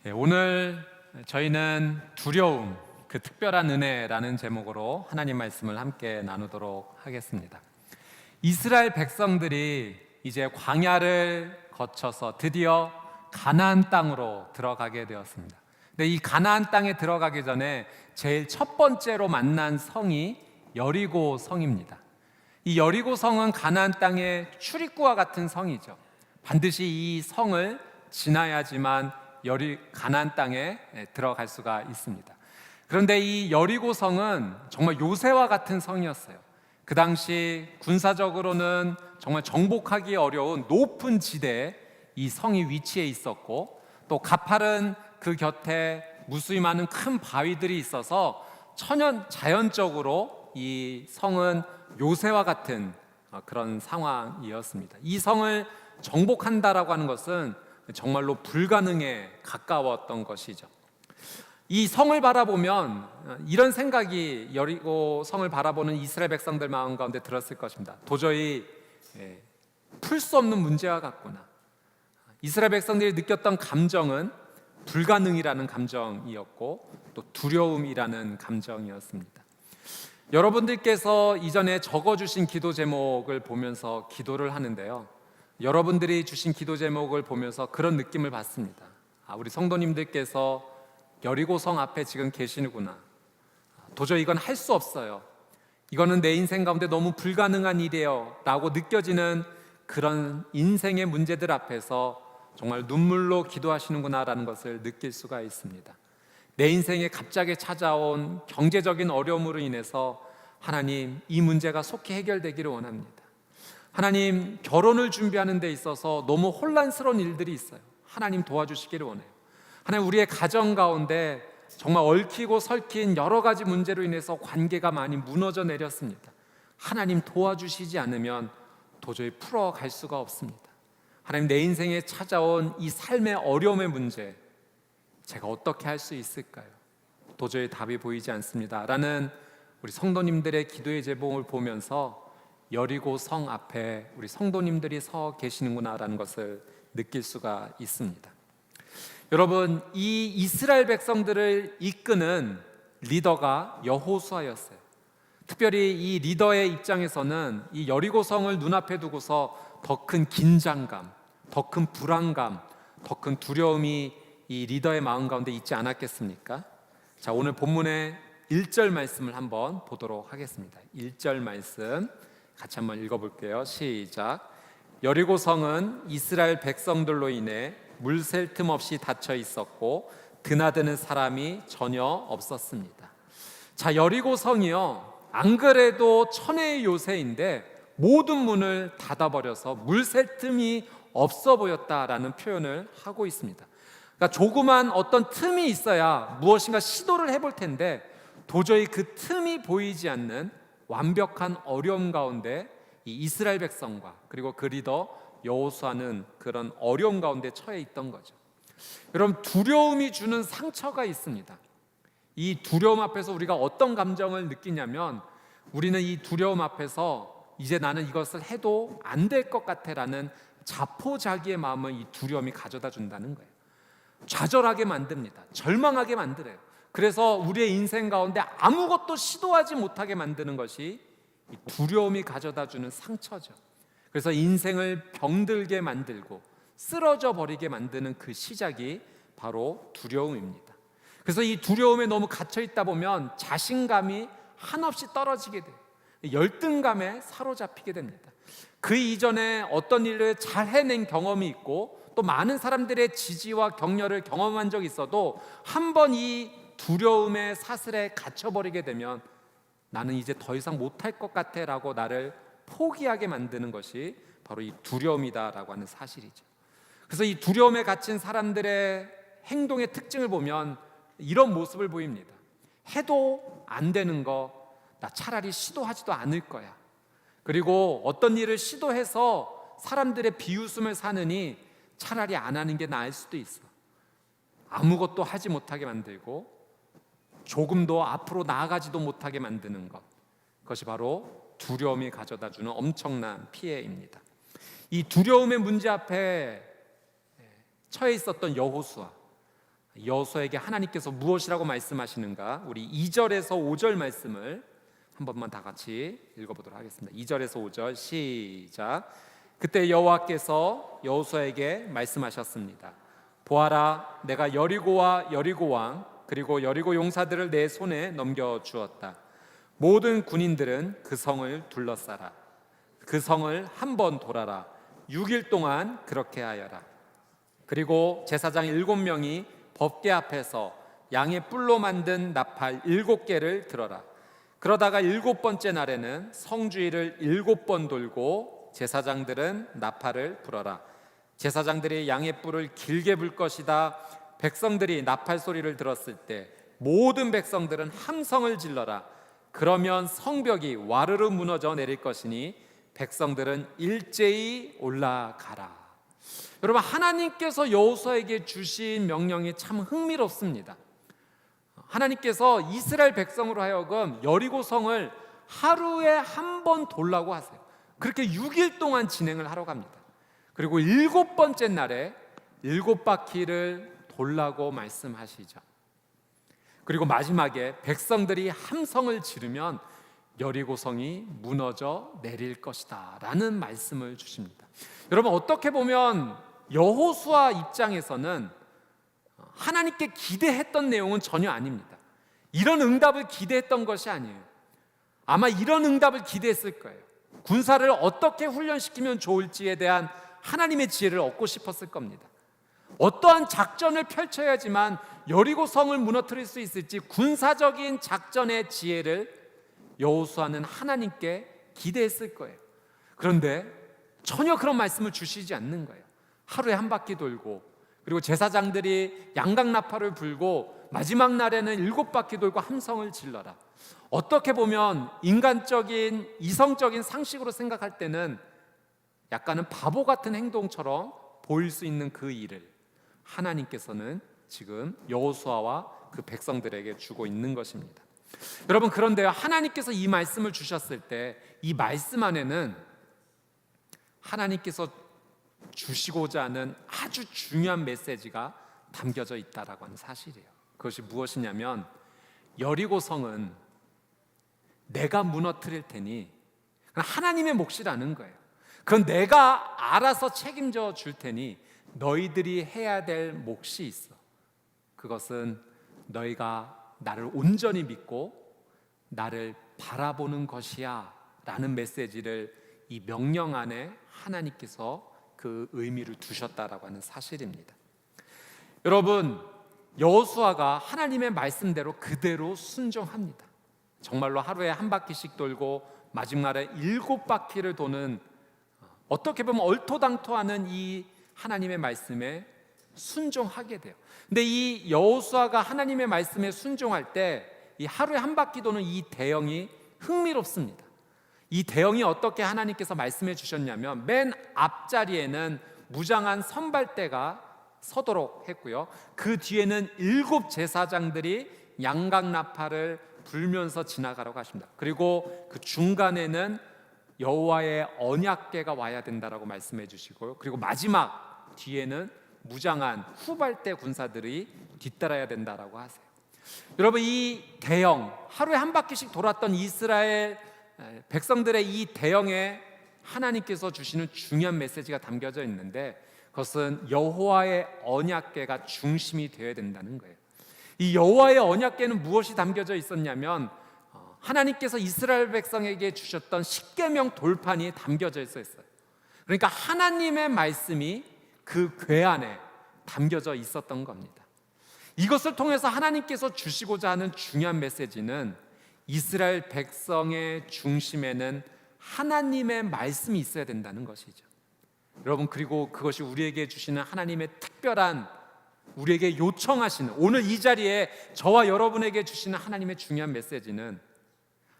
오늘 저희는 두려움, 그 특별한 은혜라는 제목으로 하나님 말씀을 함께 나누도록 하겠습니다. 이스라엘 백성들이 이제 광야를 거쳐서 드디어 가나안 땅으로 들어가게 되었습니다. 근데 이 가나안 땅에 들어가기 전에 제일 첫 번째로 만난 성이 여리고 성입니다. 이 여리고 성은 가나안 땅의 출입구와 같은 성이죠. 반드시 이 성을 지나야지만 가나안 땅에 들어갈 수가 있습니다. 그런데 이 여리고 성은 정말 요새와 같은 성이었어요. 그 당시 군사적으로는 정말 정복하기 어려운 높은 지대에 이 성이 위치해 있었고, 또 가파른 그 곁에 무수히 많은 큰 바위들이 있어서 자연적으로 이 성은 요새와 같은 그런 상황이었습니다. 이 성을 정복한다라고 하는 것은 정말로 불가능에 가까웠던 것이죠. 이 성을 바라보면 이런 생각이 여리고 성을 바라보는 이스라엘 백성들 마음 가운데 들었을 것입니다. 도저히 풀 수 없는 문제와 같구나. 이스라엘 백성들이 느꼈던 감정은 불가능이라는 감정이었고, 또 두려움이라는 감정이었습니다. 여러분들께서 이전에 적어주신 기도 제목을 보면서 기도를 하는데요, 여러분들이 주신 기도 제목을 보면서 그런 느낌을 받습니다. 우리 성도님들께서 여리고성 앞에 지금 계시는구나. 도저히 이건 할 수 없어요. 이거는 내 인생 가운데 너무 불가능한 일이에요 라고 느껴지는 그런 인생의 문제들 앞에서 정말 눈물로 기도하시는구나 라는 것을 느낄 수가 있습니다. 내 인생에 갑자기 찾아온 경제적인 어려움으로 인해서 하나님, 이 문제가 속히 해결되기를 원합니다. 하나님, 결혼을 준비하는 데 있어서 너무 혼란스러운 일들이 있어요. 하나님 도와주시기를 원해요. 하나님, 우리의 가정 가운데 정말 얽히고 설킨 여러 가지 문제로 인해서 관계가 많이 무너져 내렸습니다. 하나님 도와주시지 않으면 도저히 풀어갈 수가 없습니다. 하나님, 내 인생에 찾아온 이 삶의 어려움의 문제, 제가 어떻게 할 수 있을까요? 도저히 답이 보이지 않습니다 라는 우리 성도님들의 기도의 제목을 보면서 여리고 성 앞에 우리 성도님들이 서 계시는구나 라는 것을 느낄 수가 있습니다. 여러분, 이 이스라엘 백성들을 이끄는 리더가 여호수아였어요. 특별히 이 리더의 입장에서는 이 여리고 성을 눈앞에 두고서 더 큰 긴장감, 더 큰 불안감, 더 큰 두려움이 이 리더의 마음 가운데 있지 않았겠습니까? 자, 오늘 본문의 1절 말씀을 한번 보도록 하겠습니다. 1절 말씀 같이 한번 읽어볼게요. 시작. 여리고 성은 이스라엘 백성들로 인해 물 셀 틈 없이 닫혀 있었고 드나드는 사람이 전혀 없었습니다. 자, 여리고 성이요, 안 그래도 천혜의 요새인데 모든 문을 닫아버려서 물 셀 틈이 없어 보였다라는 표현을 하고 있습니다. 그러니까 조그만 어떤 틈이 있어야 무엇인가 시도를 해볼 텐데 도저히 그 틈이 보이지 않는 완벽한 어려움 가운데 이 이스라엘 백성과 그리고 그 리더 여호수아는 그런 어려움 가운데 처해 있던 거죠. 여러분, 두려움이 주는 상처가 있습니다. 이 두려움 앞에서 우리가 어떤 감정을 느끼냐면, 우리는 이 두려움 앞에서 이제 나는 이것을 해도 안 될 것 같아라는 자포자기의 마음을 이 두려움이 가져다 준다는 거예요. 좌절하게 만듭니다. 절망하게 만들어요. 그래서 우리의 인생 가운데 아무것도 시도하지 못하게 만드는 것이 이 두려움이 가져다 주는 상처죠. 그래서 인생을 병들게 만들고 쓰러져 버리게 만드는 그 시작이 바로 두려움입니다. 그래서 이 두려움에 너무 갇혀 있다 보면 자신감이 한없이 떨어지게 돼요. 열등감에 사로잡히게 됩니다. 그 이전에 어떤 일을 잘 해낸 경험이 있고 또 많은 사람들의 지지와 격려를 경험한 적이 있어도 한 번 이 두려움의 사슬에 갇혀버리게 되면 나는 이제 더 이상 못할 것 같아 라고 나를 포기하게 만드는 것이 바로 이 두려움이다라고 하는 사실이죠. 그래서 이 두려움에 갇힌 사람들의 행동의 특징을 보면 이런 모습을 보입니다. 해도 안 되는 거 나 차라리 시도하지도 않을 거야. 그리고 어떤 일을 시도해서 사람들의 비웃음을 사느니 차라리 안 하는 게 나을 수도 있어. 아무것도 하지 못하게 만들고 조금도 앞으로 나아가지도 못하게 만드는 것, 그것이 바로 두려움이 가져다주는 엄청난 피해입니다. 이 두려움의 문제 앞에 처해 있었던 여호수아, 여호수아에게 하나님께서 무엇이라고 말씀하시는가? 우리 2절에서 5절 말씀을 한 번만 다 같이 읽어보도록 하겠습니다. 2절에서 5절 시작. 그때 여호와께서 여호수아에게 말씀하셨습니다. 보아라, 내가 여리고와 여리고 왕 그리고 여리고 용사들을 내 손에 넘겨주었다. 모든 군인들은 그 성을 둘러싸라. 그 성을 한 번 돌아라. 6일 동안 그렇게 하여라. 그리고 제사장 7명이 법궤 앞에서 양의 뿔로 만든 나팔 7개를 들어라. 그러다가 7번째 날에는 성주위를 7번 돌고 제사장들은 나팔을 불어라. 제사장들이 양의 뿔을 길게 불 것이다. 백성들이 나팔 소리를 들었을 때 모든 백성들은 함성을 질러라. 그러면 성벽이 와르르 무너져 내릴 것이니 백성들은 일제히 올라가라. 여러분, 하나님께서 여호수아에게 주신 명령이 참 흥미롭습니다. 하나님께서 이스라엘 백성으로 하여금 여리고 성을 하루에 한 번 돌라고 하세요. 그렇게 6일 동안 진행을 하러 갑니다. 그리고 7번째 날에 7바퀴를 돌라고 말씀하시죠. 그리고 마지막에 백성들이 함성을 지르면 여리고성이 무너져 내릴 것이다 라는 말씀을 주십니다. 여러분, 어떻게 보면 여호수아 입장에서는 하나님께 기대했던 내용은 전혀 아닙니다. 이런 응답을 기대했던 것이 아니에요. 아마 이런 응답을 기대했을 거예요. 군사를 어떻게 훈련시키면 좋을지에 대한 하나님의 지혜를 얻고 싶었을 겁니다. 어떠한 작전을 펼쳐야지만 여리고성을 무너뜨릴 수 있을지 군사적인 작전의 지혜를 여호수아는 하나님께 기대했을 거예요. 그런데 전혀 그런 말씀을 주시지 않는 거예요. 하루에 한 바퀴 돌고, 그리고 제사장들이 양각나팔을 불고 마지막 날에는 7바퀴 돌고 함성을 질러라. 어떻게 보면 인간적인 이성적인 상식으로 생각할 때는 약간은 바보 같은 행동처럼 보일 수 있는 그 일을 하나님께서는 지금 여호수아와 그 백성들에게 주고 있는 것입니다. 여러분, 그런데요, 하나님께서 이 말씀을 주셨을 때 이 말씀 안에는 하나님께서 주시고자 하는 아주 중요한 메시지가 담겨져 있다라고 하는 사실이에요. 그것이 무엇이냐면, 여리고성은 내가 무너뜨릴 테니 하나님의 몫이라는 거예요. 그건 내가 알아서 책임져 줄 테니 너희들이 해야 될 몫이 있어. 그것은 너희가 나를 온전히 믿고 나를 바라보는 것이야 라는 메시지를 이 명령 안에 하나님께서 그 의미를 두셨다라고 하는 사실입니다. 여러분, 여호수아가 하나님의 말씀대로 그대로 순종합니다. 정말로 하루에 한 바퀴씩 돌고 마지막에 7바퀴를 도는, 어떻게 보면 얼토당토하는 이 하나님의 말씀에 순종하게 돼요. 근데 이 여호수아가 하나님의 말씀에 순종할 때 이 하루에 한 바퀴 도는 이 대형이 흥미롭습니다. 이 대형이 어떻게 하나님께서 말씀해 주셨냐면, 맨 앞자리에는 무장한 선발대가 서도록 했고요, 그 뒤에는 7 제사장들이 양각나팔을 불면서 지나가라고 하십니다. 그리고 그 중간에는 여호와의 언약궤가 와야 된다라고 말씀해 주시고요, 그리고 마지막 뒤에는 무장한 후발대 군사들이 뒤따라야 된다라고 하세요. 여러분, 이 대형, 하루에 한 바퀴씩 돌았던 이스라엘 백성들의 이 대형에 하나님께서 주시는 중요한 메시지가 담겨져 있는데, 그것은 여호와의 언약궤가 중심이 되어야 된다는 거예요. 이 여호와의 언약궤는 무엇이 담겨져 있었냐면, 하나님께서 이스라엘 백성에게 주셨던 십계명 돌판이 담겨져 있었어요. 그러니까 하나님의 말씀이 그 궤 안에 담겨져 있었던 겁니다. 이것을 통해서 하나님께서 주시고자 하는 중요한 메시지는, 이스라엘 백성의 중심에는 하나님의 말씀이 있어야 된다는 것이죠. 여러분, 그리고 그것이 우리에게 주시는 하나님의 특별한, 우리에게 요청하시는, 오늘 이 자리에 저와 여러분에게 주시는 하나님의 중요한 메시지는,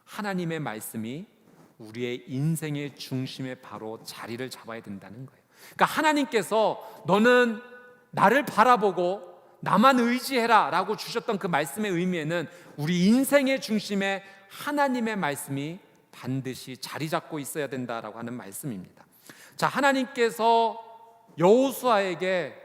하나님의 말씀이 우리의 인생의 중심에 바로 자리를 잡아야 된다는 거예요. 그러니까 하나님께서 너는 나를 바라보고 나만 의지해라 라고 주셨던 그 말씀의 의미에는 우리 인생의 중심에 하나님의 말씀이 반드시 자리 잡고 있어야 된다라고 하는 말씀입니다. 자, 하나님께서 여호수아에게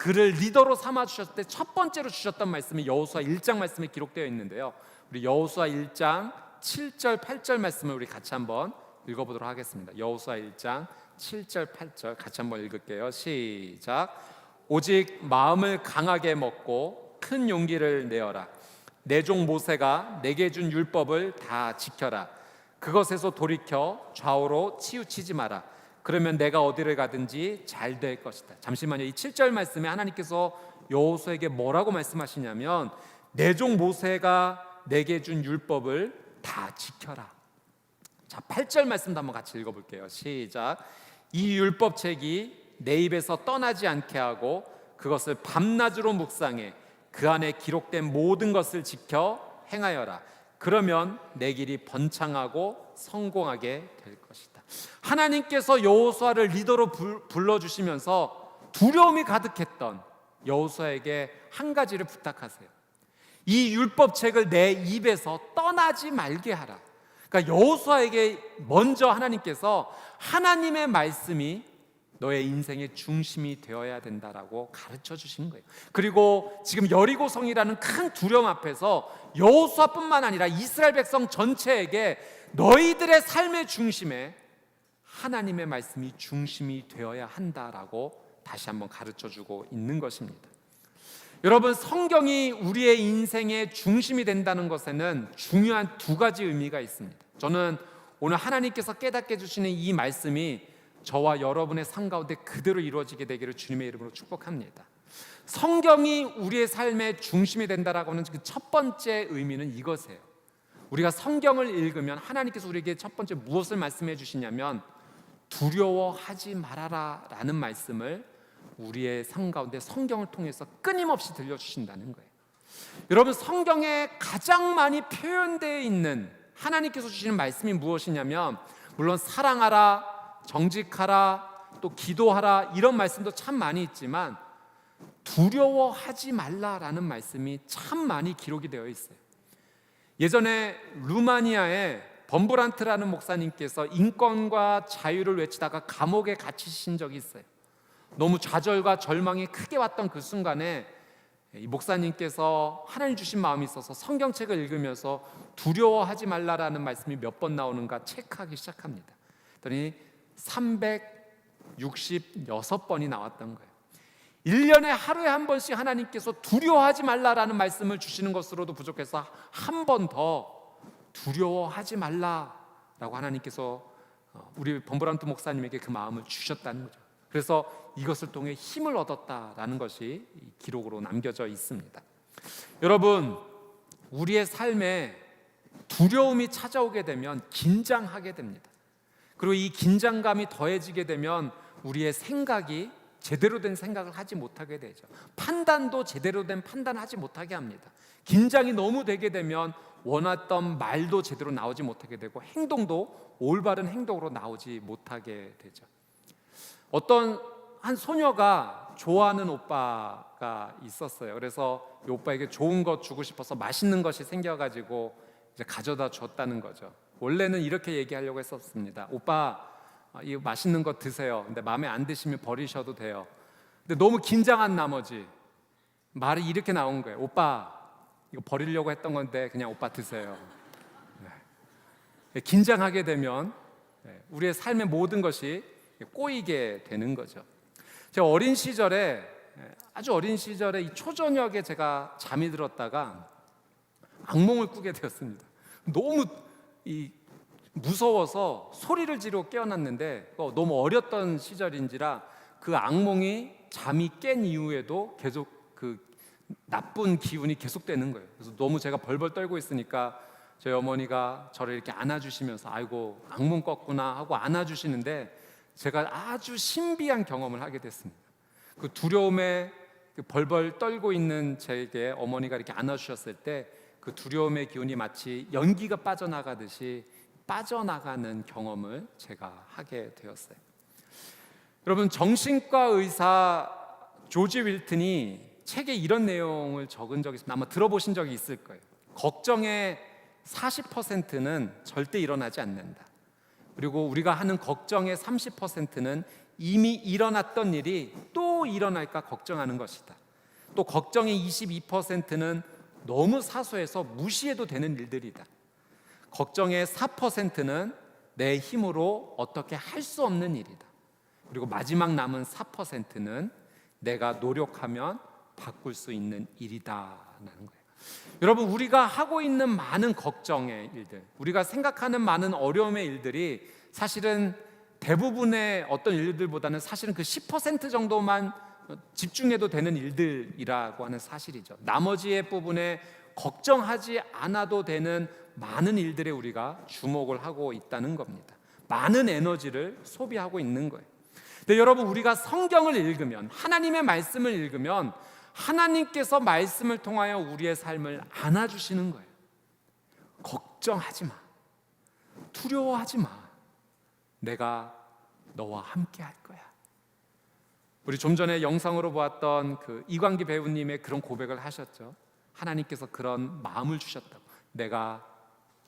그를 리더로 삼아 주셨을 때 첫 번째로 주셨던 말씀이 여호수아 1장 말씀에 기록되어 있는데요. 우리 여호수아 1장 7절 8절 말씀을 우리 같이 한번 읽어보도록 하겠습니다. 여호수아 1장 7절 8절 같이 한번 읽을게요. 시작. 오직 마음을 강하게 먹고 큰 용기를 내어라. 내 종 모세가 내게 준 율법을 다 지켜라. 그것에서 돌이켜 좌우로 치우치지 마라. 그러면 내가 어디를 가든지 잘 될 것이다. 잠시만요. 이 7절 말씀에 하나님께서 여호수아에게 뭐라고 말씀하시냐면 내 종 모세가 내게 준 율법을 다 지켜라. 자, 8절 말씀도 한번 같이 읽어볼게요. 시작. 이 율법책이 내 입에서 떠나지 않게 하고 그것을 밤낮으로 묵상해 그 안에 기록된 모든 것을 지켜 행하여라. 그러면 내 길이 번창하고 성공하게 될 것이다. 하나님께서 여호수아를 리더로 불러주시면서 두려움이 가득했던 여호수아에게 한 가지를 부탁하세요. 이 율법책을 내 입에서 떠나지 말게 하라. 그러니까 여호수아에게 먼저 하나님께서 하나님의 말씀이 너의 인생의 중심이 되어야 된다라고 가르쳐 주신 거예요. 그리고 지금 여리고성이라는 큰 두려움 앞에서 여호수아뿐만 아니라 이스라엘 백성 전체에게 너희들의 삶의 중심에 하나님의 말씀이 중심이 되어야 한다라고 다시 한번 가르쳐 주고 있는 것입니다. 여러분, 성경이 우리의 인생의 중심이 된다는 것에는 중요한 두 가지 의미가 있습니다. 저는 오늘 하나님께서 깨닫게 해주시는 이 말씀이 저와 여러분의 삶 가운데 그대로 이루어지게 되기를 주님의 이름으로 축복합니다. 성경이 우리의 삶의 중심이 된다라고 하는 그 첫 번째 의미는 이것이에요. 우리가 성경을 읽으면 하나님께서 우리에게 첫 번째 무엇을 말씀해 주시냐면 두려워하지 말아라 라는 말씀을 우리의 삶 가운데 성경을 통해서 끊임없이 들려주신다는 거예요. 여러분, 성경에 가장 많이 표현되어 있는 하나님께서 주시는 말씀이 무엇이냐면 물론 사랑하라, 정직하라, 또 기도하라 이런 말씀도 참 많이 있지만 두려워하지 말라라는 말씀이 참 많이 기록이 되어 있어요. 예전에 루마니아에 범브란트라는 목사님께서 인권과 자유를 외치다가 감옥에 갇히신 적이 있어요. 너무 좌절과 절망이 크게 왔던 그 순간에 이 목사님께서 하나님 주신 마음이 있어서 성경책을 읽으면서 두려워하지 말라라는 말씀이 몇 번 나오는가 체크하기 시작합니다. 그랬더니 366번이 나왔던 거예요. 1년에 하루에 한 번씩 하나님께서 두려워하지 말라라는 말씀을 주시는 것으로도 부족해서 한 번 더 두려워하지 말라라고 하나님께서 우리 범브란트 목사님에게 그 마음을 주셨다는 거죠. 그래서 이것을 통해 힘을 얻었다라는 것이 기록으로 남겨져 있습니다. 여러분, 우리의 삶에 두려움이 찾아오게 되면 긴장하게 됩니다. 그리고 이 긴장감이 더해지게 되면 우리의 생각이 제대로 된 생각을 하지 못하게 되죠. 판단도 제대로 된 판단을 하지 못하게 합니다. 긴장이 너무 되게 되면 원했던 말도 제대로 나오지 못하게 되고 행동도 올바른 행동으로 나오지 못하게 되죠. 어떤 한 소녀가 좋아하는 오빠가 있었어요. 그래서 이 오빠에게 좋은 것 주고 싶어서 맛있는 것이 생겨가지고 이제 가져다 줬다는 거죠. 원래는 이렇게 얘기하려고 했었습니다. 오빠, 이 맛있는 거 드세요. 근데 마음에 안 드시면 버리셔도 돼요. 근데 너무 긴장한 나머지 말이 이렇게 나온 거예요. 오빠, 이거 버리려고 했던 건데 그냥 오빠 드세요. 네. 긴장하게 되면 우리의 삶의 모든 것이 꼬이게 되는 거죠. 제가 어린 시절에, 아주 어린 시절에 이 초저녁에 제가 잠이 들었다가 악몽을 꾸게 되었습니다. 너무 무서워서 소리를 지르고 깨어났는데 너무 어렸던 시절인지라 그 악몽이 잠이 깬 이후에도 계속 그 나쁜 기운이 계속되는 거예요. 그래서 너무 제가 벌벌 떨고 있으니까 저희 어머니가 저를 이렇게 안아주시면서 아이고 악몽 꿨구나 하고 안아주시는데 제가 아주 신비한 경험을 하게 됐습니다. 그 두려움에 벌벌 떨고 있는 제게 어머니가 이렇게 안아주셨을 때 그 두려움의 기운이 마치 연기가 빠져나가듯이 빠져나가는 경험을 제가 하게 되었어요. 여러분, 정신과 의사 조지 윌튼이 책에 이런 내용을 적은 적이 있습니다. 아마 들어보신 적이 있을 거예요. 걱정의 40%는 절대 일어나지 않는다. 그리고 우리가 하는 걱정의 30%는 이미 일어났던 일이 또 또 일어날까 걱정하는 것이다. 또 걱정의 22%는 너무 사소해서 무시해도 되는 일들이다. 걱정의 4%는 내 힘으로 어떻게 할 수 없는 일이다. 그리고 마지막 남은 4%는 내가 노력하면 바꿀 수 있는 일이다라는 거예요. 여러분, 우리가 하고 있는 많은 걱정의 일들, 우리가 생각하는 많은 어려움의 일들이 사실은 대부분의 어떤 일들보다는 사실은 그 10% 정도만 집중해도 되는 일들이라고 하는 사실이죠. 나머지의 부분에 걱정하지 않아도 되는 많은 일들에 우리가 주목을 하고 있다는 겁니다. 많은 에너지를 소비하고 있는 거예요. 근데 여러분, 우리가 성경을 읽으면, 하나님의 말씀을 읽으면 하나님께서 말씀을 통하여 우리의 삶을 안아주시는 거예요. 걱정하지 마, 두려워하지 마, 내가 너와 함께 할 거야. 우리 좀 전에 영상으로 보았던 그 이광기 배우님의 그런 고백을 하셨죠. 하나님께서 그런 마음을 주셨다고. 내가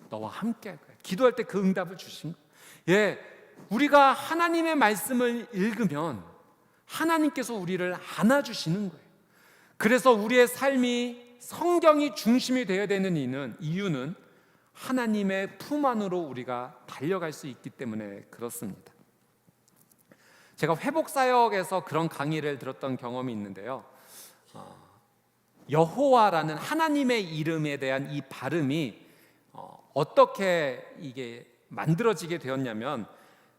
너와 함께 할 거야. 기도할 때 그 응답을 주신 거예요. 예, 우리가 하나님의 말씀을 읽으면 하나님께서 우리를 안아주시는 거예요. 그래서 우리의 삶이 성경이 중심이 되어야 되는 이유는 하나님의 품 안으로 우리가 달려갈 수 있기 때문에 그렇습니다. 제가 회복사역에서 그런 강의를 들었던 경험이 있는데요. 여호와라는 하나님의 이름에 대한 이 발음이 어떻게 이게 만들어지게 되었냐면,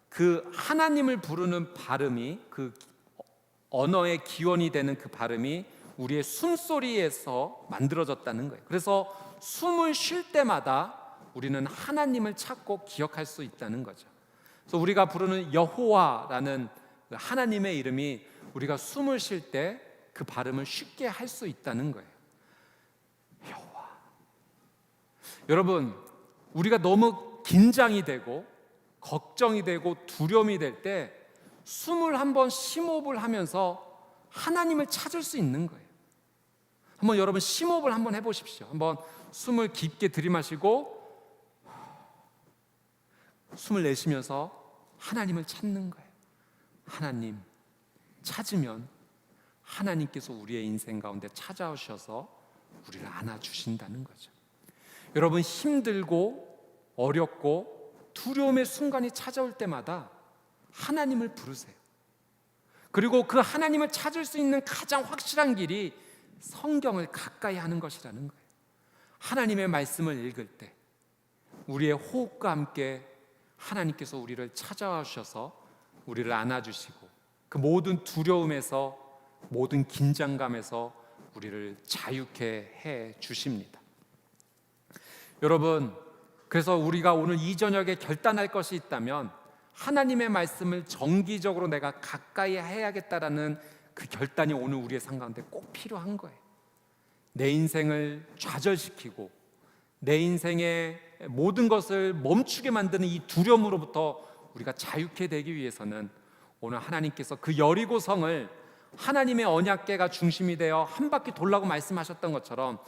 그 하나님을 부르는 발음이, 그 언어의 기원이 되는 그 발음이 우리의 숨소리에서 만들어졌다는 거예요. 그래서 숨을 쉴 때마다 우리는 하나님을 찾고 기억할 수 있다는 거죠. 그래서 우리가 부르는 여호와라는 하나님의 이름이 우리가 숨을 쉴 때 그 발음을 쉽게 할 수 있다는 거예요. 여호와. 여러분, 우리가 너무 긴장이 되고 걱정이 되고 두려움이 될 때 숨을 한번 심호흡을 하면서 하나님을 찾을 수 있는 거예요. 한번 여러분 심호흡을 한번 해보십시오. 한번 숨을 깊게 들이마시고 숨을 내쉬면서 하나님을 찾는 거예요. 하나님 찾으면 하나님께서 우리의 인생 가운데 찾아오셔서 우리를 안아주신다는 거죠. 여러분, 힘들고 어렵고 두려움의 순간이 찾아올 때마다 하나님을 부르세요. 그리고 그 하나님을 찾을 수 있는 가장 확실한 길이 성경을 가까이 하는 것이라는 거예요. 하나님의 말씀을 읽을 때 우리의 호흡과 함께 하나님께서 우리를 찾아오셔서 우리를 안아주시고 그 모든 두려움에서, 모든 긴장감에서 우리를 자유케 해 주십니다. 여러분, 그래서 우리가 오늘 이 저녁에 결단할 것이 있다면 하나님의 말씀을 정기적으로 내가 가까이 해야겠다라는 그 결단이 오늘 우리의 삶 가운데 꼭 필요한 거예요. 내 인생을 좌절시키고 내 인생의 모든 것을 멈추게 만드는 이 두려움으로부터 우리가 자유케 되기 위해서는 오늘 하나님께서 그 여리고성을 하나님의 언약궤가 중심이 되어 한 바퀴 돌라고 말씀하셨던 것처럼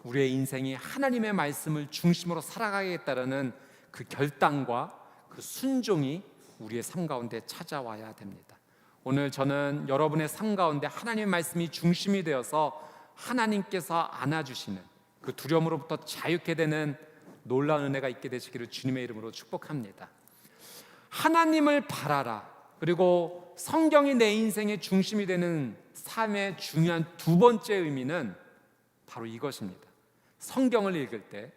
우리의 인생이 하나님의 말씀을 중심으로 살아가겠다라는 그 결단과 그 순종이 우리의 삶 가운데 찾아와야 됩니다. 오늘 저는 여러분의 삶 가운데 하나님의 말씀이 중심이 되어서 하나님께서 안아주시는 그 두려움으로부터 자유케 되는 놀라운 은혜가 있게 되시기를 주님의 이름으로 축복합니다. 하나님을 바라라. 그리고 성경이 내 인생의 중심이 되는 삶의 중요한 두 번째 의미는 바로 이것입니다. 성경을 읽을 때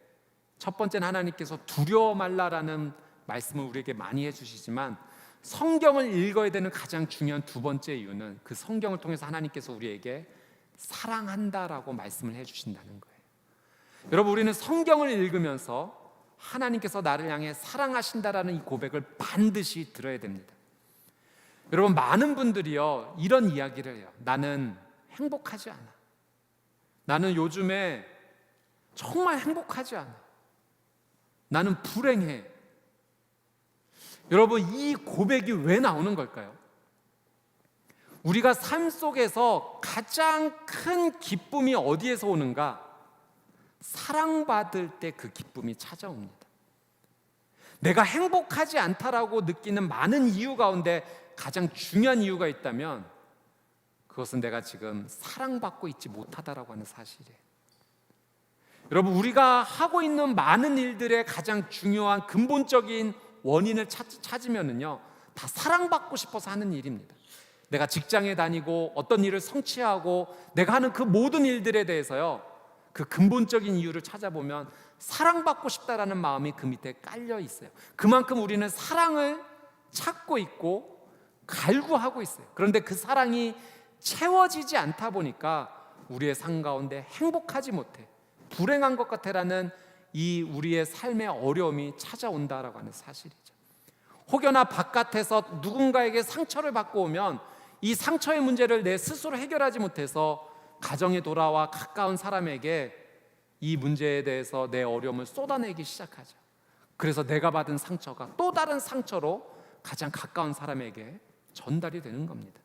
첫 번째는 하나님께서 두려워 말라라는 말씀을 우리에게 많이 해주시지만 성경을 읽어야 되는 가장 중요한 두 번째 이유는 그 성경을 통해서 하나님께서 우리에게 사랑한다라고 말씀을 해주신다는 거예요. 여러분, 우리는 성경을 읽으면서 하나님께서 나를 향해 사랑하신다라는 이 고백을 반드시 들어야 됩니다. 여러분, 많은 분들이요 이런 이야기를 해요. 나는 행복하지 않아. 나는 요즘에 정말 행복하지 않아. 나는 불행해. 여러분, 이 고백이 왜 나오는 걸까요? 우리가 삶 속에서 가장 큰 기쁨이 어디에서 오는가? 사랑받을 때 그 기쁨이 찾아옵니다. 내가 행복하지 않다라고 느끼는 많은 이유 가운데 가장 중요한 이유가 있다면 그것은 내가 지금 사랑받고 있지 못하다라고 하는 사실이에요. 여러분, 우리가 하고 있는 많은 일들의 가장 중요한 근본적인 원인을 찾으면은요, 다 사랑받고 싶어서 하는 일입니다. 내가 직장에 다니고 어떤 일을 성취하고 내가 하는 그 모든 일들에 대해서요, 그 근본적인 이유를 찾아보면 사랑받고 싶다라는 마음이 그 밑에 깔려 있어요. 그만큼 우리는 사랑을 찾고 있고 갈구하고 있어요. 그런데 그 사랑이 채워지지 않다 보니까 우리의 삶 가운데 행복하지 못해, 불행한 것 같아라는 이 우리의 삶의 어려움이 찾아온다라고 하는 사실이죠. 혹여나 바깥에서 누군가에게 상처를 받고 오면 이 상처의 문제를 내 스스로 해결하지 못해서 가정에 돌아와 가까운 사람에게 이 문제에 대해서 내 어려움을 쏟아내기 시작하죠. 그래서 내가 받은 상처가 또 다른 상처로 가장 가까운 사람에게 전달이 되는 겁니다.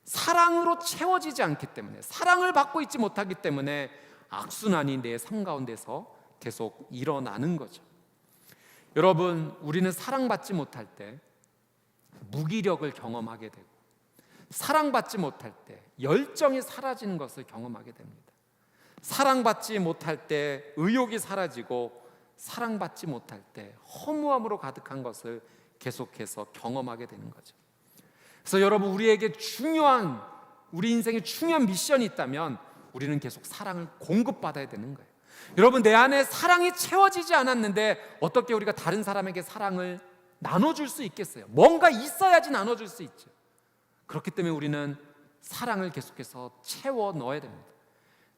사랑으로 채워지지 않기 때문에, 사랑을 받고 있지 못하기 때문에 악순환이 내 삶 가운데서 계속 일어나는 거죠. 여러분, 우리는 사랑받지 못할 때 무기력을 경험하게 되고, 사랑받지 못할 때 열정이 사라지는 것을 경험하게 됩니다. 사랑받지 못할 때 의욕이 사라지고, 사랑받지 못할 때 허무함으로 가득한 것을 계속해서 경험하게 되는 거죠. 그래서 여러분, 우리에게 우리 인생에 중요한 미션이 있다면 우리는 계속 사랑을 공급받아야 되는 거예요. 여러분, 내 안에 사랑이 채워지지 않았는데 어떻게 우리가 다른 사람에게 사랑을 나눠줄 수 있겠어요? 뭔가 있어야지 나눠줄 수 있죠. 그렇기 때문에 우리는 사랑을 계속해서 채워 넣어야 됩니다.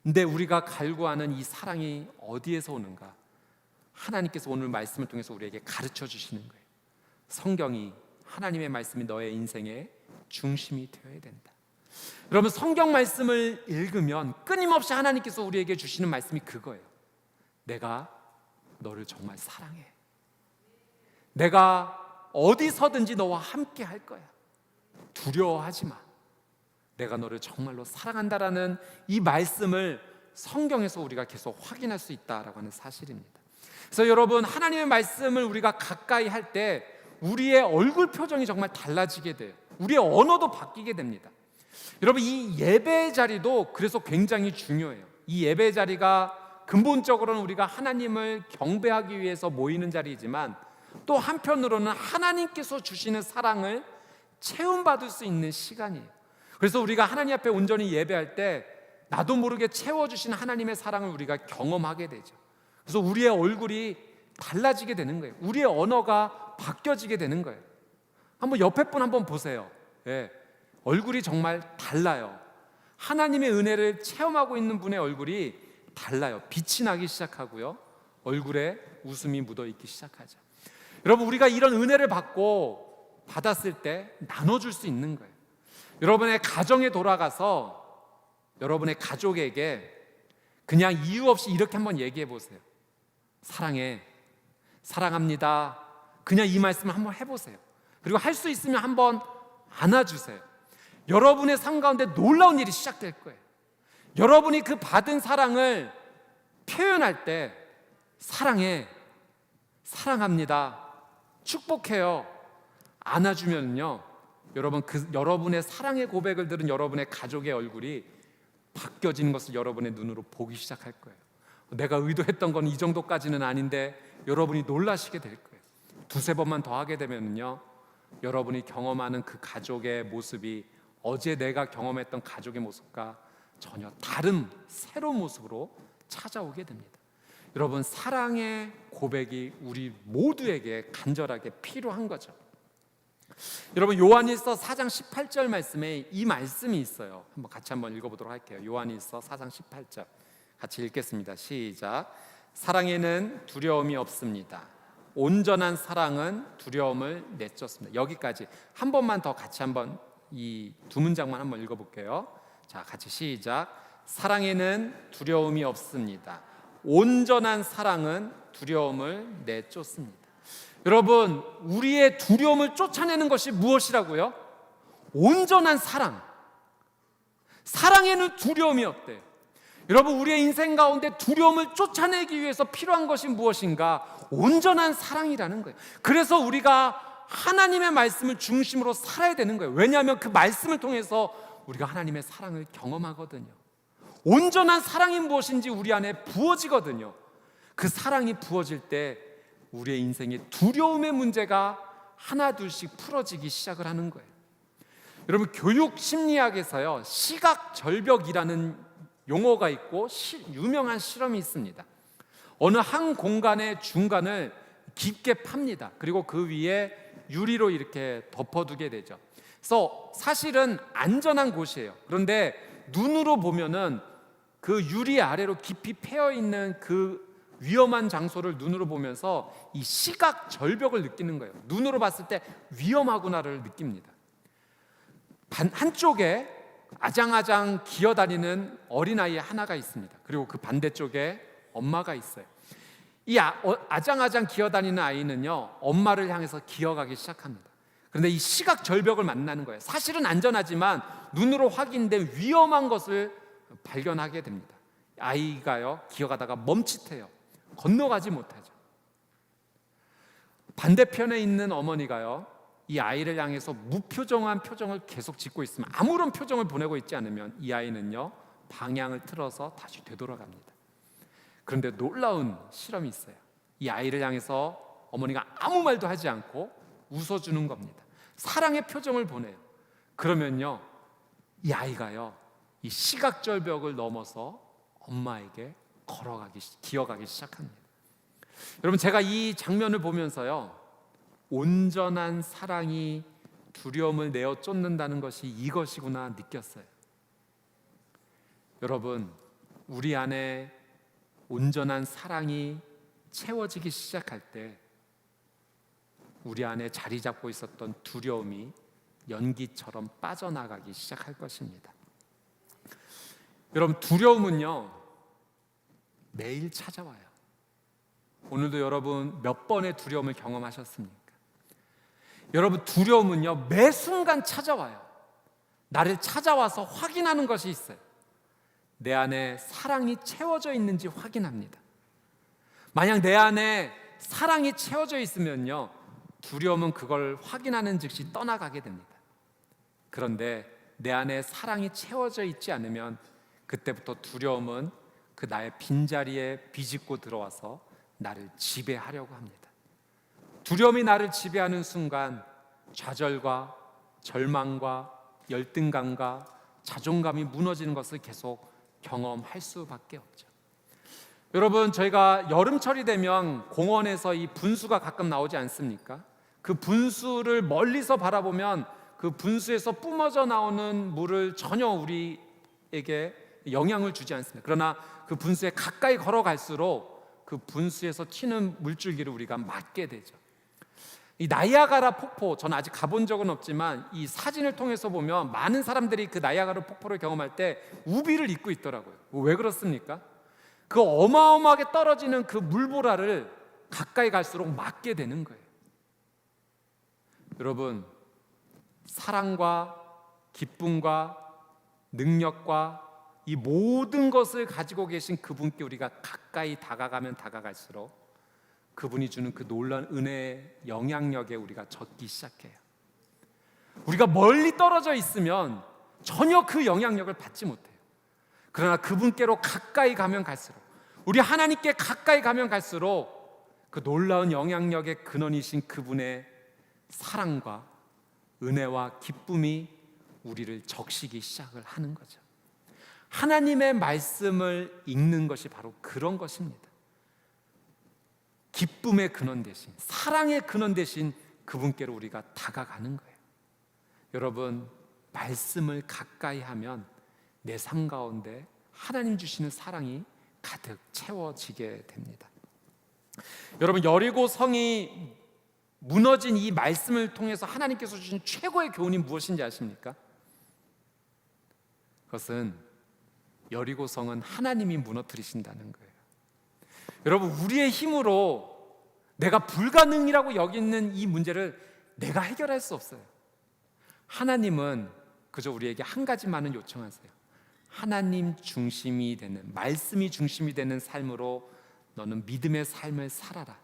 근데 우리가 갈구하는 이 사랑이 어디에서 오는가? 하나님께서 오늘 말씀을 통해서 우리에게 가르쳐 주시는 거예요. 성경이, 하나님의 말씀이 너의 인생의 중심이 되어야 된다. 여러분, 성경 말씀을 읽으면 끊임없이 하나님께서 우리에게 주시는 말씀이 그거예요. 내가 너를 정말 사랑해. 내가 어디서든지 너와 함께 할 거야. 두려워하지 마. 내가 너를 정말로 사랑한다라는 이 말씀을 성경에서 우리가 계속 확인할 수 있다라고 하는 사실입니다. 그래서 여러분, 하나님의 말씀을 우리가 가까이 할 때 우리의 얼굴 표정이 정말 달라지게 돼요. 우리의 언어도 바뀌게 됩니다. 여러분, 이 예배 자리도 그래서 굉장히 중요해요. 이 예배 자리가 근본적으로는 우리가 하나님을 경배하기 위해서 모이는 자리이지만, 또 한편으로는 하나님께서 주시는 사랑을 체험받을 수 있는 시간이에요. 그래서 우리가 하나님 앞에 온전히 예배할 때 나도 모르게 채워주시는 하나님의 사랑을 우리가 경험하게 되죠. 그래서 우리의 얼굴이 달라지게 되는 거예요. 우리의 언어가 바뀌어지게 되는 거예요. 한번 옆에 분 한번 보세요. 예, 얼굴이 정말 달라요. 하나님의 은혜를 체험하고 있는 분의 얼굴이 달라요. 빛이 나기 시작하고요, 얼굴에 웃음이 묻어있기 시작하죠. 여러분, 우리가 이런 은혜를 받았을 때 나눠줄 수 있는 거예요. 여러분의 가정에 돌아가서 여러분의 가족에게 그냥 이유 없이 이렇게 한번 얘기해 보세요. 사랑해, 사랑합니다. 그냥 이 말씀을 한번 해보세요. 그리고 할 수 있으면 한번 안아주세요. 여러분의 삶 가운데 놀라운 일이 시작될 거예요. 여러분이 그 받은 사랑을 표현할 때 사랑해, 사랑합니다, 축복해요, 안아주면요, 여러분, 여러분의 사랑의 고백을 들은 여러분의 가족의 얼굴이 바뀌어지는 것을 여러분의 눈으로 보기 시작할 거예요. 내가 의도했던 건 이 정도까지는 아닌데 여러분이 놀라시게 될 거예요. 두세 번만 더 하게 되면요, 여러분이 경험하는 그 가족의 모습이 어제 내가 경험했던 가족의 모습과 전혀 다른 새로운 모습으로 찾아오게 됩니다. 여러분, 사랑의 고백이 우리 모두에게 간절하게 필요한 거죠. 여러분, 요한일서 4장 18절 말씀에 이 말씀이 있어요. 같이 한번 읽어보도록 할게요. 요한일서 4장 18절 같이 읽겠습니다. 시작. 사랑에는 두려움이 없습니다. 온전한 사랑은 두려움을 내쫓습니다. 여기까지 한 번만 더 같이 한번 이 두 문장만 한번 읽어볼게요. 자, 같이 시작. 사랑에는 두려움이 없습니다. 온전한 사랑은 두려움을 내쫓습니다. 여러분, 우리의 두려움을 쫓아내는 것이 무엇이라고요? 온전한 사랑. 사랑에는 두려움이 없대요. 여러분, 우리의 인생 가운데 두려움을 쫓아내기 위해서 필요한 것이 무엇인가? 온전한 사랑이라는 거예요. 그래서 우리가 하나님의 말씀을 중심으로 살아야 되는 거예요. 왜냐하면 그 말씀을 통해서 우리가 하나님의 사랑을 경험하거든요. 온전한 사랑이 무엇인지 우리 안에 부어지거든요. 그 사랑이 부어질 때 우리의 인생의 두려움의 문제가 하나둘씩 풀어지기 시작을 하는 거예요. 여러분, 교육 심리학에서요, 시각 절벽이라는 용어가 있고 유명한 실험이 있습니다. 어느 한 공간의 중간을 깊게 팝니다. 그리고 그 위에 유리로 이렇게 덮어두게 되죠. 그래서 사실은 안전한 곳이에요. 그런데 눈으로 보면은 그 유리 아래로 깊이 패여 있는 그 위험한 장소를 눈으로 보면서 이 시각 절벽을 느끼는 거예요. 눈으로 봤을 때 위험하구나를 느낍니다. 한쪽에 아장아장 기어다니는 어린아이 하나가 있습니다. 그리고 그 반대쪽에 엄마가 있어요. 이 아장아장 기어다니는 아이는요, 엄마를 향해서 기어가기 시작합니다. 그런데 이 시각 절벽을 만나는 거예요. 사실은 안전하지만 눈으로 확인된 위험한 것을 발견하게 됩니다. 아이가요, 기어가다가 멈칫해요. 건너가지 못하죠. 반대편에 있는 어머니가요, 이 아이를 향해서 무표정한 표정을 계속 짓고 있으면, 아무런 표정을 보내고 있지 않으면 이 아이는요, 방향을 틀어서 다시 되돌아갑니다. 그런데 놀라운 실험이 있어요. 이 아이를 향해서 어머니가 아무 말도 하지 않고 웃어주는 겁니다. 사랑의 표정을 보내요. 그러면요, 이 아이가요, 이 시각절벽을 넘어서 엄마에게 기어가기 시작합니다. 여러분, 제가 이 장면을 보면서요, 온전한 사랑이 두려움을 내어 쫓는다는 것이 이것이구나 느꼈어요. 여러분, 우리 안에 온전한 사랑이 채워지기 시작할 때 우리 안에 자리 잡고 있었던 두려움이 연기처럼 빠져나가기 시작할 것입니다. 여러분, 두려움은요, 매일 찾아와요. 오늘도 여러분 몇 번의 두려움을 경험하셨습니까? 여러분, 두려움은요, 매 순간 찾아와요. 나를 찾아와서 확인하는 것이 있어요. 내 안에 사랑이 채워져 있는지 확인합니다. 만약 내 안에 사랑이 채워져 있으면요, 두려움은 그걸 확인하는 즉시 떠나가게 됩니다. 그런데 내 안에 사랑이 채워져 있지 않으면 그때부터 두려움은 그 나의 빈자리에 비집고 들어와서 나를 지배하려고 합니다. 두려움이 나를 지배하는 순간 좌절과 절망과 열등감과 자존감이 무너지는 것을 계속 경험할 수밖에 없죠. 여러분, 저희가 여름철이 되면 공원에서 이 분수가 가끔 나오지 않습니까? 그 분수를 멀리서 바라보면 그 분수에서 뿜어져 나오는 물을 전혀 우리에게 영향을 주지 않습니다. 그러나 그 분수에 가까이 걸어갈수록 그 분수에서 튀는 물줄기를 우리가 맞게 되죠. 이 나이아가라 폭포, 저는 아직 가본 적은 없지만 이 사진을 통해서 보면 많은 사람들이 그 나이아가라 폭포를 경험할 때 우비를 입고 있더라고요. 왜 그렇습니까? 그 어마어마하게 떨어지는 그 물보라를 가까이 갈수록 맞게 되는 거예요. 여러분, 사랑과 기쁨과 능력과 이 모든 것을 가지고 계신 그분께 우리가 가까이 다가가면 다가갈수록 그분이 주는 그 놀라운 은혜의 영향력에 우리가 젖기 시작해요. 우리가 멀리 떨어져 있으면 전혀 그 영향력을 받지 못해요. 그러나 그분께로 가까이 가면 갈수록, 우리 하나님께 가까이 가면 갈수록 그 놀라운 영향력의 근원이신 그분의 사랑과 은혜와 기쁨이 우리를 적시기 시작을 하는 거죠. 하나님의 말씀을 읽는 것이 바로 그런 것입니다. 기쁨의 근원 대신, 사랑의 근원 대신 그분께로 우리가 다가가는 거예요. 여러분, 말씀을 가까이 하면 내 삶 가운데 하나님 주시는 사랑이 가득 채워지게 됩니다. 여러분, 여리고 성이 무너진 이 말씀을 통해서 하나님께서 주신 최고의 교훈이 무엇인지 아십니까? 그것은 여리고 성은 하나님이 무너뜨리신다는 거예요. 여러분, 우리의 힘으로 내가 불가능이라고 여기는 이 문제를 내가 해결할 수 없어요. 하나님은 그저 우리에게 한 가지만은 요청하세요. 하나님 중심이 되는, 말씀이 중심이 되는 삶으로 너는 믿음의 삶을 살아라.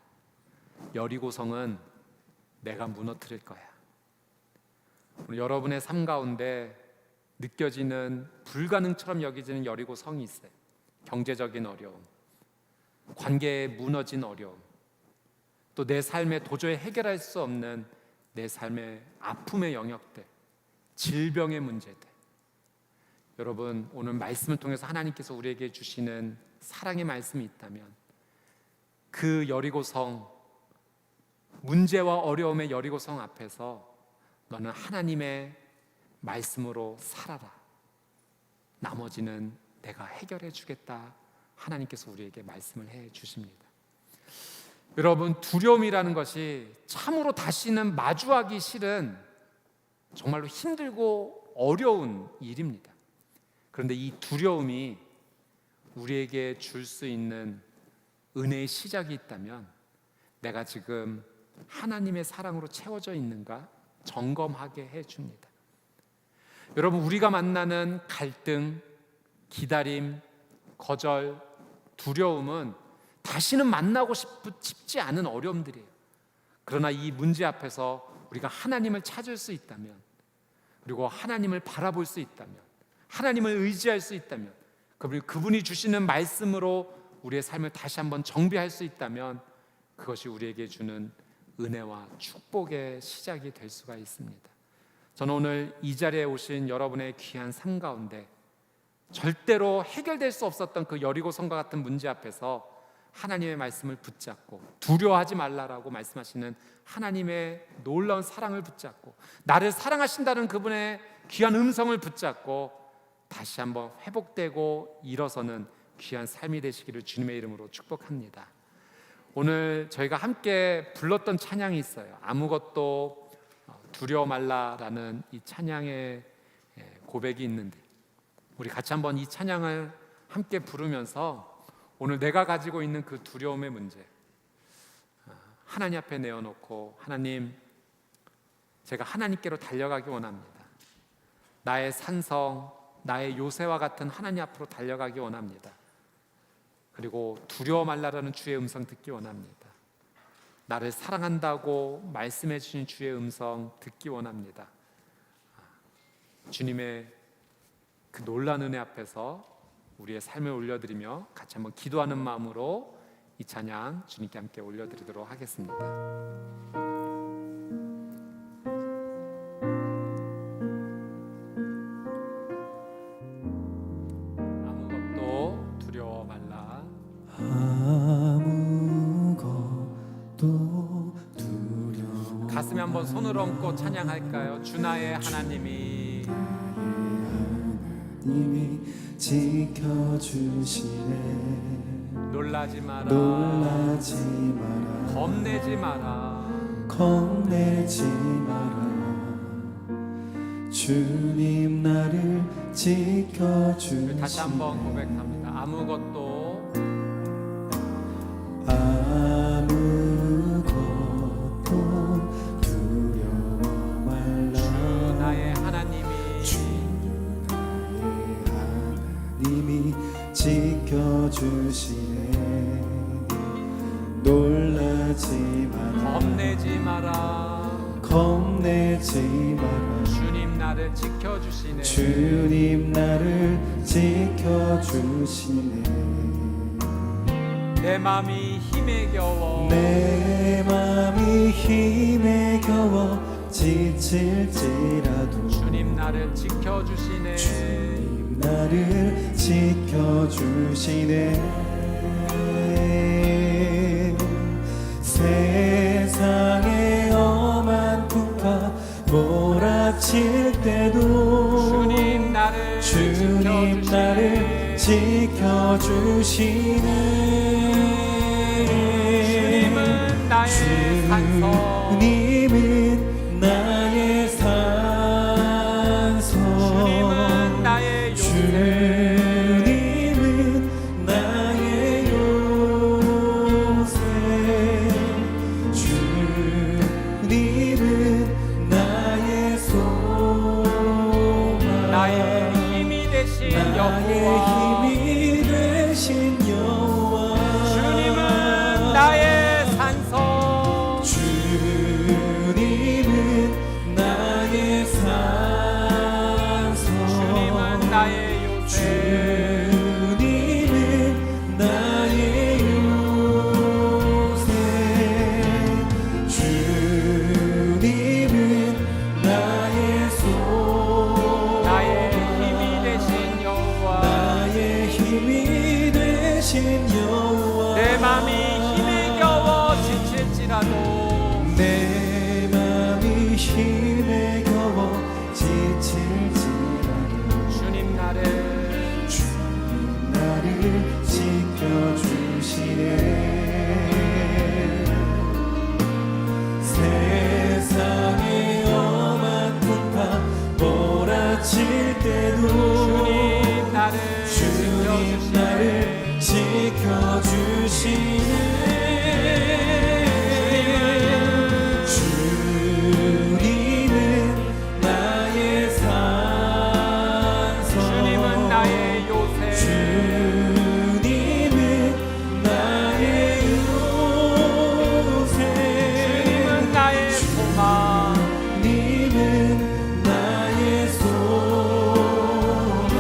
여리고성은 내가 무너뜨릴 거야. 여러분의 삶 가운데 느껴지는 불가능처럼 여겨지는 여리고성이 있어요. 경제적인 어려움, 관계에 무너진 어려움, 또 내 삶에 도저히 해결할 수 없는 내 삶의 아픔의 영역들, 질병의 문제들. 여러분, 오늘 말씀을 통해서 하나님께서 우리에게 주시는 사랑의 말씀이 있다면 그 여리고성, 문제와 어려움의 여리고성 앞에서 너는 하나님의 말씀으로 살아라. 나머지는 내가 해결해 주겠다. 하나님께서 우리에게 말씀을 해 주십니다. 여러분, 두려움이라는 것이 참으로 다시는 마주하기 싫은 정말로 힘들고 어려운 일입니다. 그런데 이 두려움이 우리에게 줄 수 있는 은혜의 시작이 있다면 내가 지금 하나님의 사랑으로 채워져 있는가 점검하게 해줍니다. 여러분, 우리가 만나는 갈등, 기다림, 거절, 두려움은 다시는 만나고 싶지 않은 어려움들이에요. 그러나 이 문제 앞에서 우리가 하나님을 찾을 수 있다면, 그리고 하나님을 바라볼 수 있다면, 하나님을 의지할 수 있다면, 그분이 주시는 말씀으로 우리의 삶을 다시 한번 정비할 수 있다면 그것이 우리에게 주는 은혜와 축복의 시작이 될 수가 있습니다. 저는 오늘 이 자리에 오신 여러분의 귀한 삶 가운데 절대로 해결될 수 없었던 그 여리고성과 같은 문제 앞에서 하나님의 말씀을 붙잡고 두려워하지 말라라고 말씀하시는 하나님의 놀라운 사랑을 붙잡고 나를 사랑하신다는 그분의 귀한 음성을 붙잡고 다시 한번 회복되고 일어서는 귀한 삶이 되시기를 주님의 이름으로 축복합니다. 오늘 저희가 함께 불렀던 찬양이 있어요. 아무것도 두려워 말라라는 이 찬양의 고백이 있는데 우리 같이 한번 이 찬양을 함께 부르면서 오늘 내가 가지고 있는 그 두려움의 문제 하나님 앞에 내어놓고, 하나님, 제가 하나님께로 달려가기 원합니다. 나의 산성, 나의 요새와 같은 하나님 앞으로 달려가기 원합니다. 그리고 두려워 말라라는 주의 음성 듣기 원합니다. 나를 사랑한다고 말씀해 주신 주의 음성 듣기 원합니다. 주님의 그 놀라운 은혜 앞에서 우리의 삶을 올려드리며 같이 한번 기도하는 마음으로 이 찬양 주님께 함께 올려드리도록 하겠습니다. 아무것도 두려워 말라. 아무것도 두려워. 가슴에 한번 손을 얹고 찬양할까요? 주 나의 하나님이 지켜주시네. 놀라지 마라, 놀라지 마라, 겁내지 마라, 겁내지 마라. 주님 나를 지켜주시네. 다시 한번 고백합니다. 아무것도 두려워 말라. 주 나의 하나님이 지켜주시네. 놀라지 마라, 겁내지 마라, 겁내지 마라. 주님 나를 지켜주시네. 주님 나를 지켜주시네. 내 맘이 힘에 겨워, 내 맘이 힘에 겨워 지칠지라도 주님 나를 지켜주시네. 주님 나를 지켜주시네. 세상의 엄한 풍파 몰아칠 때도 주님 나를 지켜주시네. 주님은 나의 산성, 주님은 나의 산성, 주님은 나의 요새, 주님은 나의 요새, 주님은 나의 소망, 나의 힘이 되신 나의 여호와, 힘이 되신 여호와. 주님은 나의 산성, 주님은 나의 되신 여호와 내 마음이 힘에 겨워 지칠지라도 내 맘이 힘에 겨워 지칠지라도 주님 나를 지켜주시네 세상의 험한 풍파 몰아칠 때도 주님 나를 주님 나를 지켜주시네 주님은 나의 산성 주님은 나의 요새 주님은 나의 요새 주님은 나의 소망 주님은 나의 소망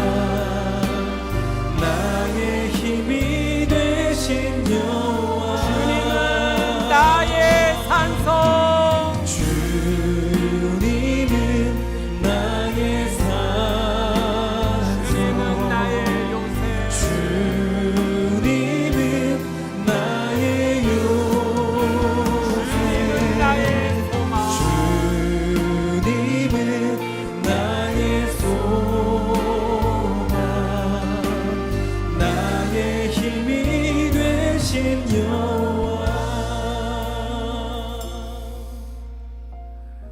나의 힘이 되신 여호와 주님은 나의 산성 주님은 나의 산성 주님은 나의 요새 주님은 나의 요새 주님은 나의 소망 주님은 나의 소망 나의 힘이 되신 여호와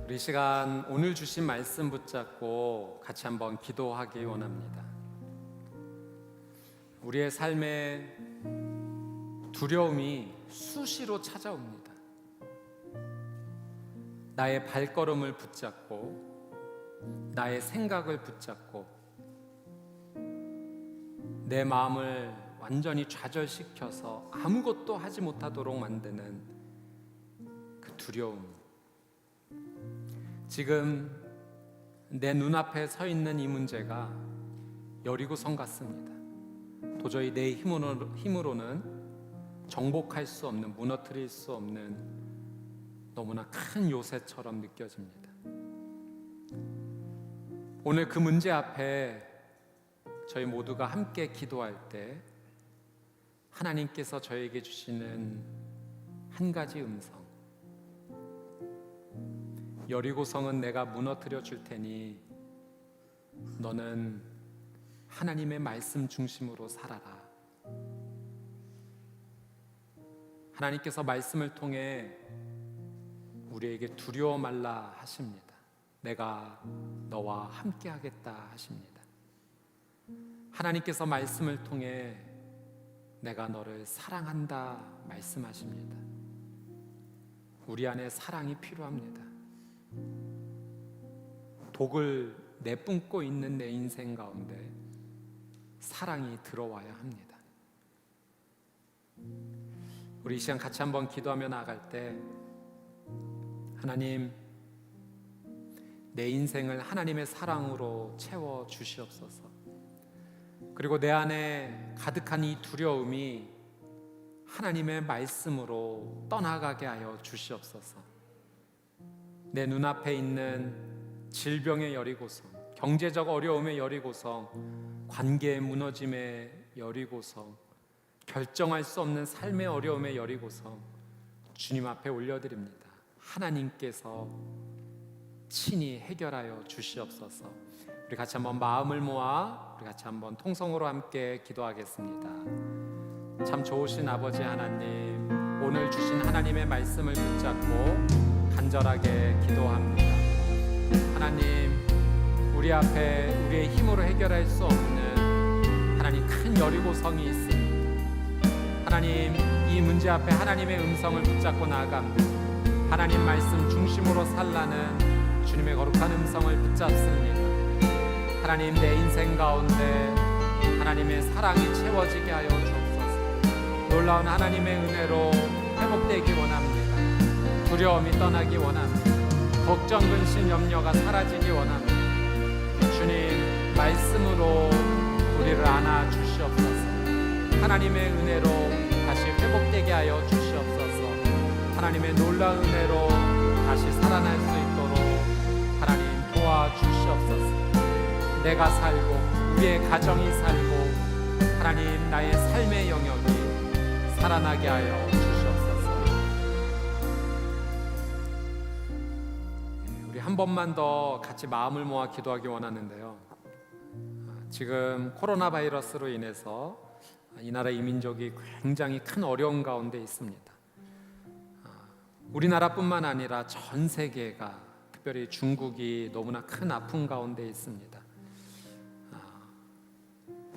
우리 이 시간 오늘 주신 말씀 붙잡고 같이 한번 기도하기 원합니다. 우리의 삶에 두려움이 수시로 찾아옵니다. 나의 발걸음을 붙잡고 나의 생각을 붙잡고 내 마음을 완전히 좌절시켜서 아무것도 하지 못하도록 만드는 그 두려움. 지금 내 눈앞에 서 있는 이 문제가 여리고성 같습니다. 도저히 내 힘으로는 정복할 수 없는, 무너뜨릴 수 없는 너무나 큰 요새처럼 느껴집니다. 오늘 그 문제 앞에 저희 모두가 함께 기도할 때 하나님께서 저에게 주시는 한 가지 음성, 여리고성은 내가 무너뜨려 줄 테니 너는 하나님의 말씀 중심으로 살아라. 하나님께서 말씀을 통해 우리에게 두려워 말라 하십니다. 내가 너와 함께 하겠다 하십니다. 하나님께서 말씀을 통해 내가 너를 사랑한다 말씀하십니다. 우리 안에 사랑이 필요합니다. 독을 내뿜고 있는 내 인생 가운데 사랑이 들어와야 합니다. 우리 이 시간 같이 한번 기도하며 나아갈 때 하나님, 내 인생을 하나님의 사랑으로 채워 주시옵소서. 그리고 내 안에 가득한 이 두려움이 하나님의 말씀으로 떠나가게 하여 주시옵소서. 내 눈앞에 있는 질병의 여리고성, 경제적 어려움의 여리고성, 관계의 무너짐의 여리고성, 결정할 수 없는 삶의 어려움의 여리고성 주님 앞에 올려드립니다. 하나님께서 친히 해결하여 주시옵소서. 우리 같이 한번 마음을 모아 우리 같이 한번 통성으로 함께 기도하겠습니다. 참 좋으신 아버지 하나님, 오늘 주신 하나님의 말씀을 붙잡고 간절하게 기도합니다. 하나님, 우리 앞에 우리의 힘으로 해결할 수 없는 하나님 큰 여리고성이 있습니다. 하나님, 이 문제 앞에 하나님의 음성을 붙잡고 나아갑니다. 하나님 말씀 중심으로 살라는 주님의 거룩한 음성을 붙잡습니다. 하나님, 내 인생 가운데 하나님의 사랑이 채워지게 하여 주옵소서. 놀라운 하나님의 은혜로 회복되기 원합니다. 두려움이 떠나기 원합니다. 걱정, 근심, 염려가 사라지기 원합니다. 주님, 말씀으로 우리를 안아 주시옵소서. 하나님의 은혜로 다시 회복되게 하여 주시옵소서. 하나님의 놀라운 은혜로 다시 살아날 수 있도록 하나님 도와주시옵소서. 내가 살고 우리의 가정이 살고 하나님, 나의 삶의 영역이 살아나게 하여 주시옵소서. 우리 한 번만 더 같이 마음을 모아 기도하기 원하는데요. 지금 코로나 바이러스로 인해서 이 나라 이민족이 굉장히 큰 어려움 가운데 있습니다. 우리나라뿐만 아니라 전 세계가, 특별히 중국이 너무나 큰 아픔 가운데 있습니다.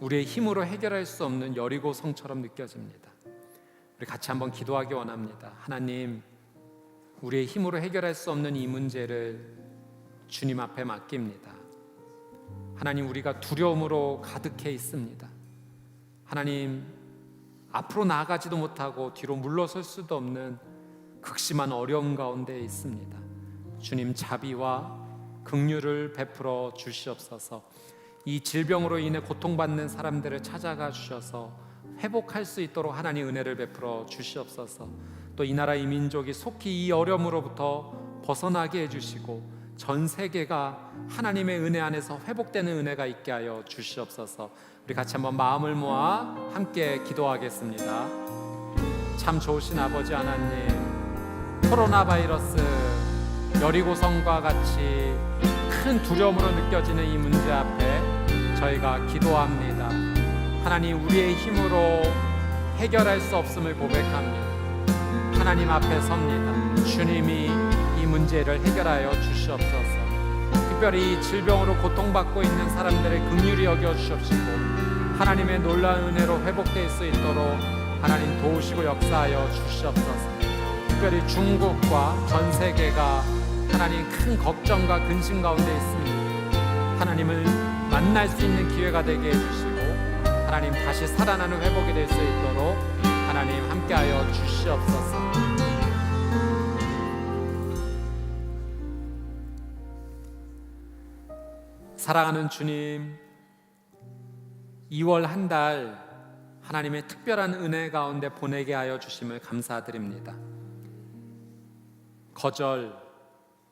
우리의 힘으로 해결할 수 없는 여리고 성처럼 느껴집니다. 우리 같이 한번 기도하기 원합니다. 하나님, 우리의 힘으로 해결할 수 없는 이 문제를 주님 앞에 맡깁니다. 하나님, 우리가 두려움으로 가득해 있습니다. 하나님, 앞으로 나아가지도 못하고 뒤로 물러설 수도 없는 극심한 어려움 가운데 있습니다. 주님, 자비와 긍휼을 베풀어 주시옵소서. 이 질병으로 인해 고통받는 사람들을 찾아가 주셔서 회복할 수 있도록 하나님 은혜를 베풀어 주시옵소서. 또 이 나라 이 민족이 속히 이 어려움으로부터 벗어나게 해주시고 전 세계가 하나님의 은혜 안에서 회복되는 은혜가 있게 하여 주시옵소서. 우리 같이 한번 마음을 모아 함께 기도하겠습니다. 참 좋으신 아버지 하나님, 코로나 바이러스 여리고성과 같이 큰 두려움으로 느껴지는 이 문제 앞에 저희가 기도합니다. 하나님, 우리의 힘으로 해결할 수 없음을 고백합니다. 하나님 앞에 섭니다. 주님이 이 문제를 해결하여 주시옵소서. 특별히 이 질병으로 고통받고 있는 사람들의 긍휼히 여겨 주시옵시고 하나님의 놀라운 은혜로 회복될 수 있도록 하나님 도우시고 역사하여 주시옵소서. 특별히 중국과 전 세계가 하나님 큰 걱정과 근심 가운데 있습니다. 하나님을 만날 수 있는 기회가 되게 해주시고 하나님 다시 살아나는 회복이 될 수 있도록 하나님 함께하여 주시옵소서. 사랑하는 주님, 2월 한 달 하나님의 특별한 은혜 가운데 보내게 하여 주심을 감사드립니다. 거절,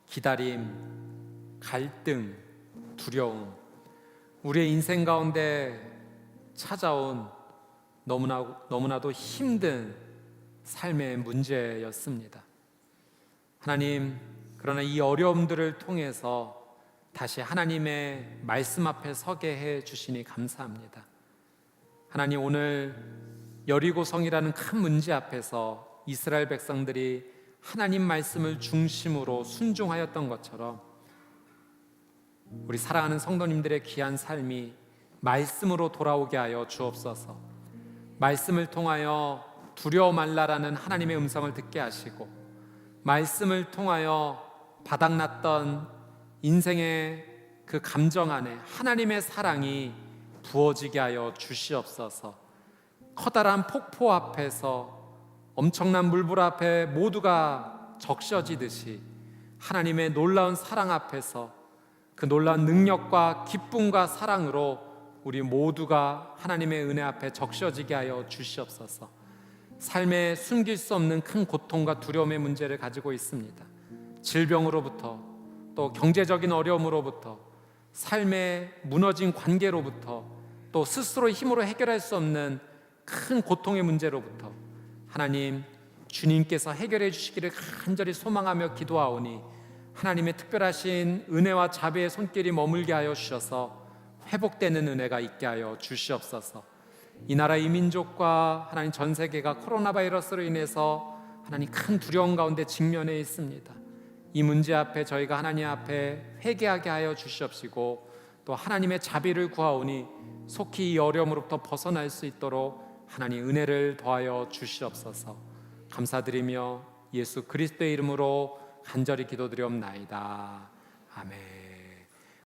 기다림, 갈등, 두려움, 우리의 인생 가운데 찾아온 너무나도 힘든 삶의 문제였습니다. 하나님, 그러나 이 어려움들을 통해서 다시 하나님의 말씀 앞에 서게 해 주시니 감사합니다. 하나님, 오늘 여리고성이라는 큰 문제 앞에서 이스라엘 백성들이 하나님 말씀을 중심으로 순종하였던 것처럼 우리 사랑하는 성도님들의 귀한 삶이 말씀으로 돌아오게 하여 주옵소서. 말씀을 통하여 두려워 말라라는 하나님의 음성을 듣게 하시고 말씀을 통하여 바닥났던 인생의 그 감정 안에 하나님의 사랑이 부어지게 하여 주시옵소서. 커다란 폭포 앞에서 엄청난 물불 앞에 모두가 적셔지듯이 하나님의 놀라운 사랑 앞에서 그 놀라운 능력과 기쁨과 사랑으로 우리 모두가 하나님의 은혜 앞에 적셔지게 하여 주시옵소서. 삶에 숨길 수 없는 큰 고통과 두려움의 문제를 가지고 있습니다. 질병으로부터 또 경제적인 어려움으로부터 삶의 무너진 관계로부터 또 스스로의 힘으로 해결할 수 없는 큰 고통의 문제로부터 하나님, 주님께서 해결해 주시기를 간절히 소망하며 기도하오니 하나님의 특별하신 은혜와 자비의 손길이 머물게 하여 주셔서 회복되는 은혜가 있게 하여 주시옵소서. 이 나라 이 민족과 하나님 전 세계가 코로나 바이러스로 인해서 하나님 큰 두려움 가운데 직면해 있습니다. 이 문제 앞에 저희가 하나님 앞에 회개하게 하여 주시옵시고 또 하나님의 자비를 구하오니 속히 이 어려움으로부터 벗어날 수 있도록 하나님 은혜를 더하여 주시옵소서. 감사드리며 예수 그리스도의 이름으로 간절히 기도드리옵나이다. 아멘.